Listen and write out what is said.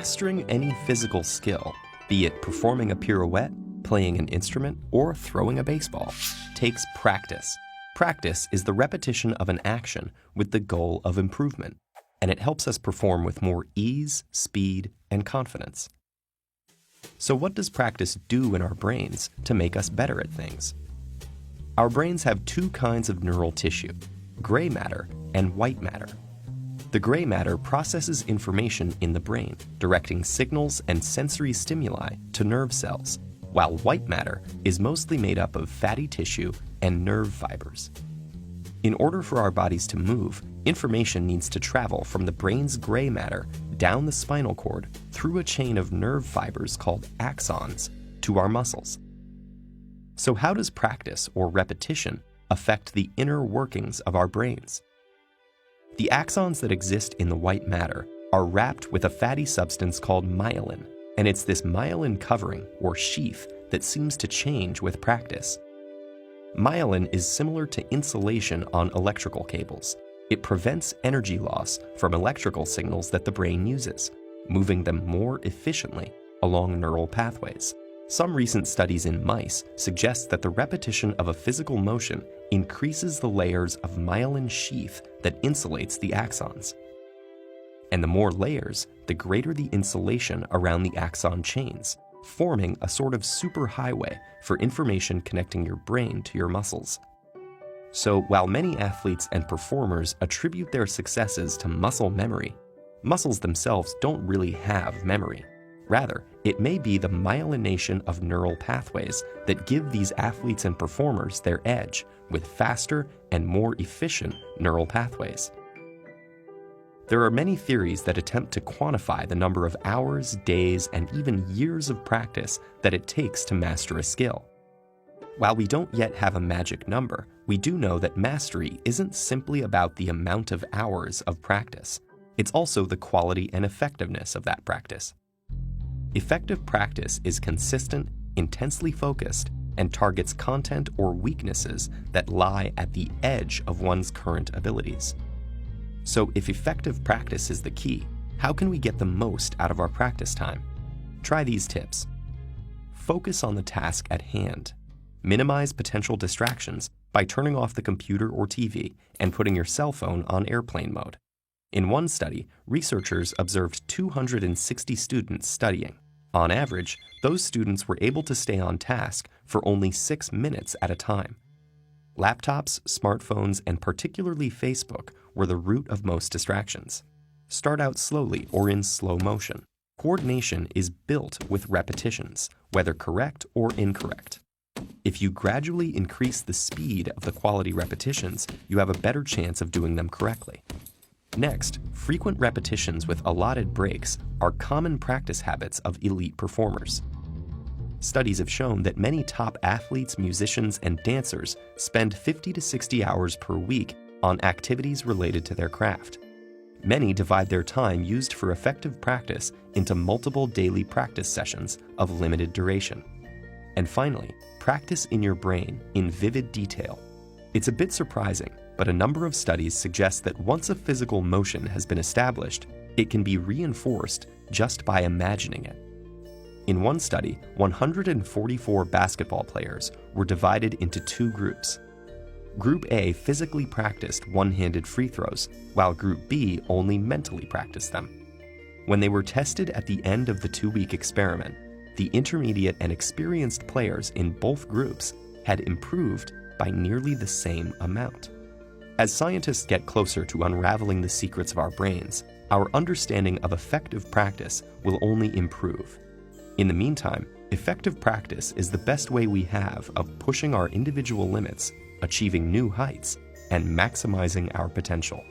Mastering any physical skill, be it performing a pirouette, playing an instrument, or throwing a baseball, takes practice. Practice is the repetition of an action with the goal of improvement, and it helps us perform with more ease, speed, and confidence. So what does practice do in our brains to make us better at things? Our brains have two kinds of neural tissue, gray matter and white matter. The gray matter processes information in the brain, directing signals and sensory stimuli to nerve cells, while white matter is mostly made up of fatty tissue and nerve fibers. In order for our bodies to move, information needs to travel from the brain's gray matter down the spinal cord through a chain of nerve fibers called axons to our muscles. So how does practice or repetition affect the inner workings of our brains? The axons that exist in the white matter are wrapped with a fatty substance called myelin, and it's this myelin covering or sheath that seems to change with practice. Myelin is similar to insulation on electrical cables. It prevents energy loss from electrical signals that the brain uses, moving them more efficiently along neural pathways. Some recent studies in mice suggest that the repetition of a physical motion increases the layers of myelin sheath that insulates the axons. And the more layers, the greater the insulation around the axon chains, forming a sort of superhighway for information connecting your brain to your muscles. So while many athletes and performers attribute their successes to muscle memory, muscles themselves don't really have memory. Rather, it may be the myelination of neural pathways that give these athletes and performers their edge with faster and more efficient neural pathways. There are many theories that attempt to quantify the number of hours, days, and even years of practice that it takes to master a skill. While we don't yet have a magic number, we do know that mastery isn't simply about the amount of hours of practice. It's also the quality and effectiveness of that practice. Effective practice is consistent, intensely focused, and targets content or weaknesses that lie at the edge of one's current abilities. So if effective practice is the key, how can we get the most out of our practice time? Try these tips. Focus on the task at hand. Minimize potential distractions by turning off the computer or TV and putting your cell phone on airplane mode. In one study, researchers observed 260 students studying. On average, those students were able to stay on task for only 6 minutes at a time. Laptops, smartphones, and particularly Facebook were the root of most distractions. Start out slowly or in slow motion. Coordination is built with repetitions, whether correct or incorrect. If you gradually increase the speed of the quality repetitions, you have a better chance of doing them correctly. Next, frequent repetitions with allotted breaks are common practice habits of elite performers. Studies have shown that many top athletes, musicians, and dancers spend 50 to 60 hours per week on activities related to their craft. Many divide their time used for effective practice into multiple daily practice sessions of limited duration. And finally, practice in your brain in vivid detail. It's a bit surprising, but a number of studies suggest that once a physical motion has been established, it can be reinforced just by imagining it. In one study, 144 basketball players were divided into two groups. Group A physically practiced one-handed free throws, while Group B only mentally practiced them. When they were tested at the end of the 2-week experiment, the intermediate and experienced players in both groups had improved by nearly the same amount. As scientists get closer to unraveling the secrets of our brains, our understanding of effective practice will only improve. In the meantime, effective practice is the best way we have of pushing our individual limits, achieving new heights, and maximizing our potential.